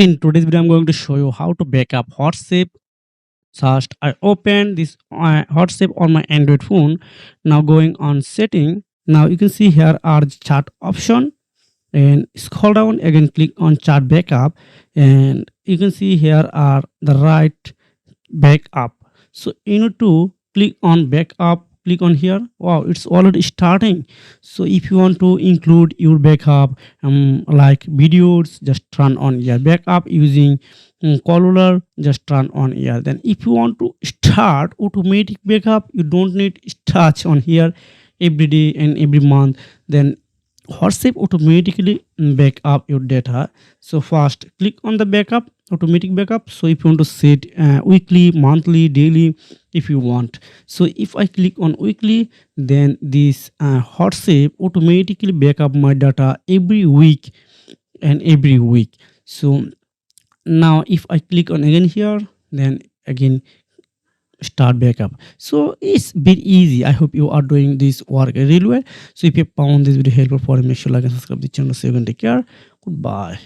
In today's video, I'm going to show you how to backup WhatsApp. First, I open this WhatsApp on my Android phone. Now going on setting. Now you can see here are the chat option and scroll down again, click on chat backup, and you can see here are the right backup. So you need to click on backup, click on here. Wow, it's already starting. So if you want to include your backup like videos, just turn on your backup using cellular, just turn on here. Then if you want to start automatic backup, you don't need touch on here every day and every month. Then WhatsApp automatically back up your data. So first click on the backup, automatic backup. So if you want to set weekly, monthly, daily, if you want. So if I click on weekly, then this WhatsApp automatically back up my data every week and every week. So now if I click on again here, then again start backup. So it's bit easy. I hope you are doing this work really well. So if you found this video helpful, for make sure like and subscribe the channel. So you can take care. Goodbye.